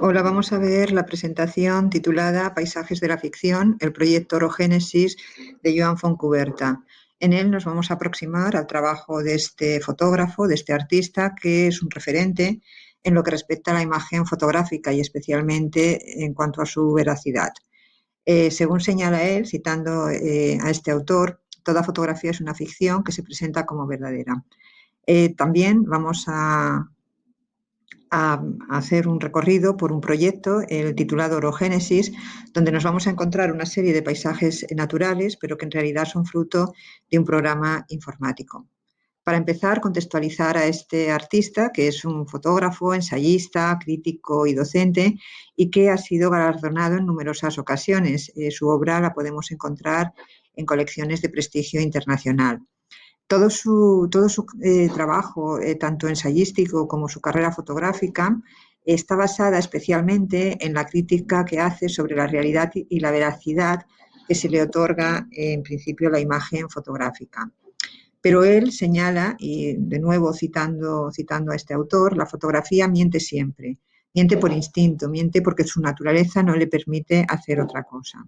Hola, vamos a ver la presentación titulada Paisajes de la ficción, el proyecto Orogénesis de Joan Fontcuberta. En él nos vamos a aproximar al trabajo de este fotógrafo, de este artista, que es un referente en lo que respecta a la imagen fotográfica y especialmente en cuanto a su veracidad. Según señala él, citando a este autor, toda fotografía es una ficción que se presenta como verdadera. También vamos a hacer un recorrido por un proyecto, el titulado Orogénesis, donde nos vamos a encontrar una serie de paisajes naturales, pero que en realidad son fruto de un programa informático. Para empezar, contextualizar a este artista, que es un fotógrafo, ensayista, crítico y docente, y que ha sido galardonado en numerosas ocasiones. Su obra la podemos encontrar en colecciones de prestigio internacional. Todo su trabajo, tanto ensayístico como su carrera fotográfica, está basada especialmente en la crítica que hace sobre la realidad y la veracidad que se le otorga en principio la imagen fotográfica. Pero él señala, y de nuevo citando a este autor, la fotografía miente siempre, miente por instinto, miente porque su naturaleza no le permite hacer otra cosa.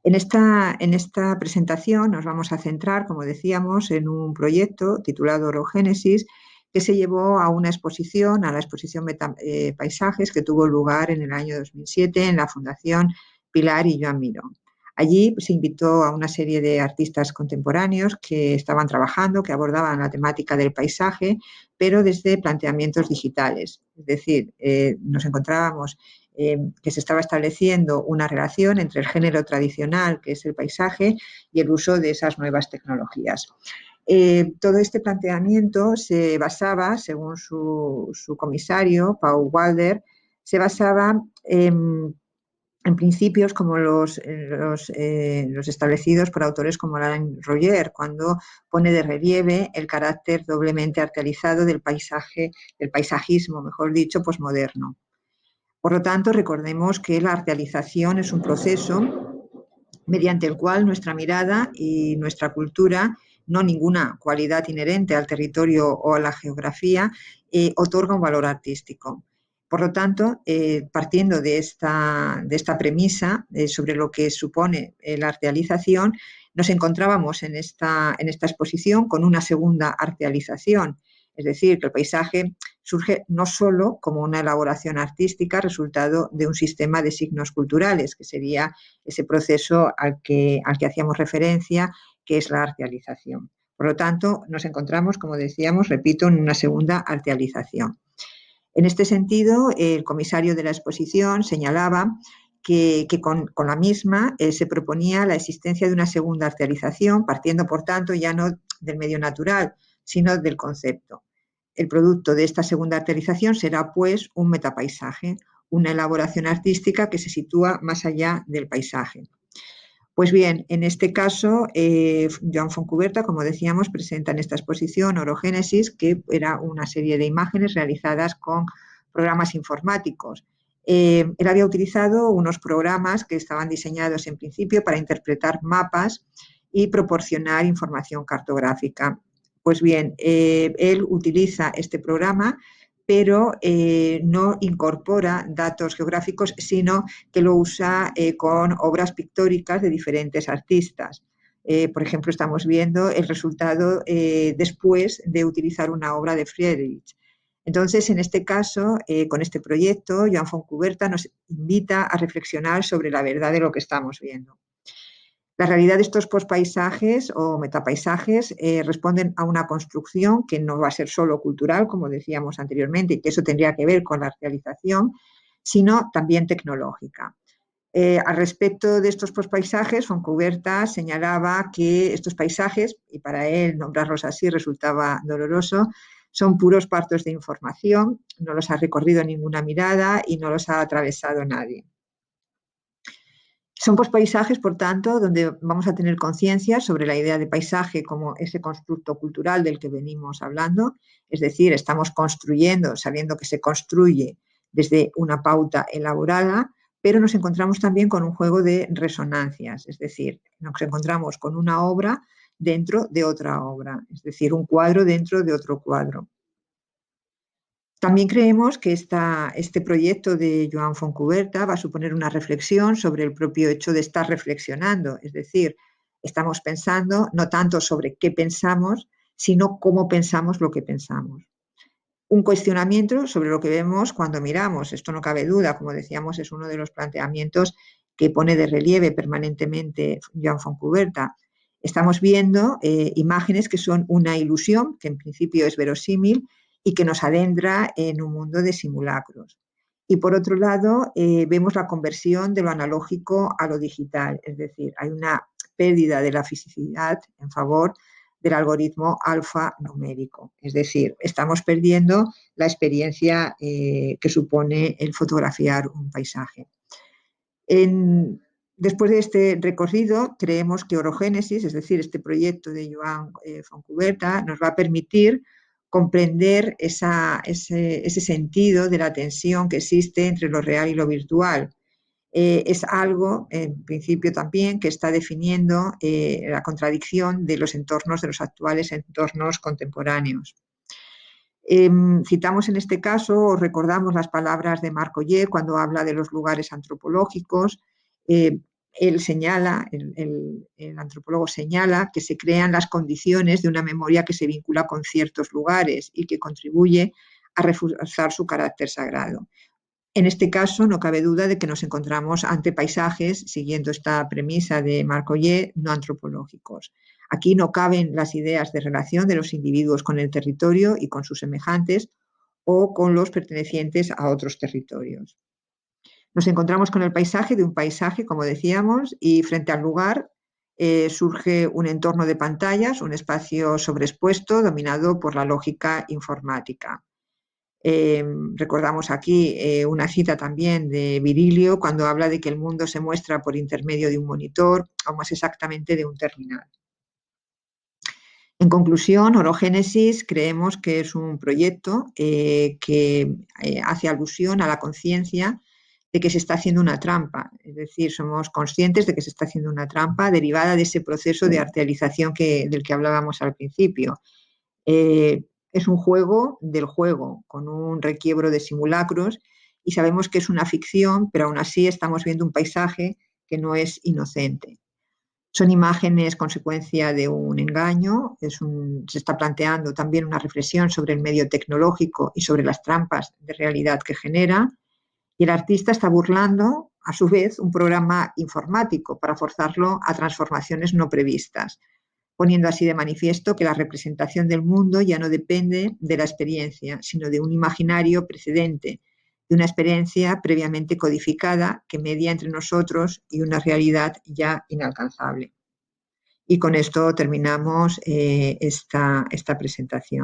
En esta presentación nos vamos a centrar, como decíamos, en un proyecto titulado Orogénesis, que se llevó a una exposición, a la exposición Paisajes, que tuvo lugar en el año 2007 en la Fundación Pilar y Joan Miró. Allí se invitó a una serie de artistas contemporáneos que estaban trabajando, que abordaban la temática del paisaje, pero desde planteamientos digitales. Es decir, nos encontrábamos que se estaba estableciendo una relación entre el género tradicional, que es el paisaje, y el uso de esas nuevas tecnologías. Todo este planteamiento se basaba, según su comisario, Paul Walder, se basaba en principios como los establecidos por autores como Alain Roger, cuando pone de relieve el carácter doblemente arterizado del paisaje, del paisajismo, mejor dicho, posmoderno. Por lo tanto, recordemos que la artealización es un proceso mediante el cual nuestra mirada y nuestra cultura, no ninguna cualidad inherente al territorio o a la geografía, otorga un valor artístico. Por lo tanto, partiendo de esta premisa sobre lo que supone la artealización, nos encontrábamos en esta exposición con una segunda artealización, es decir, que el paisaje surge no solo como una elaboración artística resultado de un sistema de signos culturales, que sería ese proceso al que hacíamos referencia, que es la artealización. Por lo tanto, nos encontramos, como decíamos, repito, en una segunda artealización. En este sentido, el comisario de la exposición señalaba que con la misma se proponía la existencia de una segunda artealización, partiendo, por tanto, ya no del medio natural, sino del concepto. El producto de esta segunda artealización será, pues, un metapaisaje, una elaboración artística que se sitúa más allá del paisaje. Pues bien, en este caso, Joan Fontcuberta, como decíamos, presenta en esta exposición Orogénesis, que era una serie de imágenes realizadas con programas informáticos. Él había utilizado unos programas que estaban diseñados en principio para interpretar mapas y proporcionar información cartográfica. Pues bien, él utiliza este programa, pero no incorpora datos geográficos, sino que lo usa con obras pictóricas de diferentes artistas. Por ejemplo, estamos viendo el resultado después de utilizar una obra de Friedrich. Entonces, en este caso, con este proyecto, Joan Fontcuberta nos invita a reflexionar sobre la verdad de lo que estamos viendo. La realidad de estos pospaisajes o metapaisajes responden a una construcción que no va a ser solo cultural, como decíamos anteriormente, y que eso tendría que ver con la realización, sino también tecnológica. Al respecto de estos pospaisajes, Fontcuberta señalaba que estos paisajes, y para él nombrarlos así resultaba doloroso, son puros partos de información, no los ha recorrido ninguna mirada y no los ha atravesado nadie. Son pospaisajes, por tanto, donde vamos a tener conciencia sobre la idea de paisaje como ese constructo cultural del que venimos hablando, es decir, estamos construyendo, sabiendo que se construye desde una pauta elaborada, pero nos encontramos también con un juego de resonancias, es decir, nos encontramos con una obra dentro de otra obra, es decir, un cuadro dentro de otro cuadro. También creemos que este proyecto de Joan Fontcuberta va a suponer una reflexión sobre el propio hecho de estar reflexionando, es decir, estamos pensando no tanto sobre qué pensamos, sino cómo pensamos lo que pensamos. Un cuestionamiento sobre lo que vemos cuando miramos, esto no cabe duda, como decíamos, es uno de los planteamientos que pone de relieve permanentemente Joan Fontcuberta. Estamos viendo imágenes que son una ilusión, que en principio es verosímil, y que nos adentra en un mundo de simulacros. Y por otro lado, vemos la conversión de lo analógico a lo digital, es decir, hay una pérdida de la fisicidad en favor del algoritmo alfanumérico. Es decir, estamos perdiendo la experiencia que supone el fotografiar un paisaje. Después de este recorrido, creemos que Orogénesis, es decir, este proyecto de Joan Fontcuberta, nos va a permitir comprender ese sentido de la tensión que existe entre lo real y lo virtual. Es algo, en principio también, que está definiendo la contradicción de los entornos, de los actuales entornos contemporáneos. Citamos en este caso o recordamos las palabras de Marc Oller cuando habla de los lugares antropológicos. Él señala, el antropólogo señala que se crean las condiciones de una memoria que se vincula con ciertos lugares y que contribuye a reforzar su carácter sagrado. En este caso, no cabe duda de que nos encontramos ante paisajes, siguiendo esta premisa de Marc Oller, no antropológicos. Aquí no caben las ideas de relación de los individuos con el territorio y con sus semejantes o con los pertenecientes a otros territorios. Nos encontramos con el paisaje de un paisaje, como decíamos, y frente al lugar surge un entorno de pantallas, un espacio sobreexpuesto dominado por la lógica informática. Recordamos aquí una cita también de Virilio cuando habla de que el mundo se muestra por intermedio de un monitor o más exactamente de un terminal. En conclusión, Orogénesis creemos que es un proyecto que hace alusión a la conciencia de que se está haciendo una trampa, es decir, somos conscientes de que se está haciendo una trampa derivada de ese proceso de artealización del que hablábamos al principio. Es un juego del juego, con un requiebro de simulacros, y sabemos que es una ficción, pero aún así estamos viendo un paisaje que no es inocente. Son imágenes consecuencia de un engaño, se está planteando también una reflexión sobre el medio tecnológico y sobre las trampas de realidad que genera, y el artista está burlando, a su vez, un programa informático para forzarlo a transformaciones no previstas, poniendo así de manifiesto que la representación del mundo ya no depende de la experiencia, sino de un imaginario precedente, de una experiencia previamente codificada que media entre nosotros y una realidad ya inalcanzable. Y con esto terminamos esta presentación.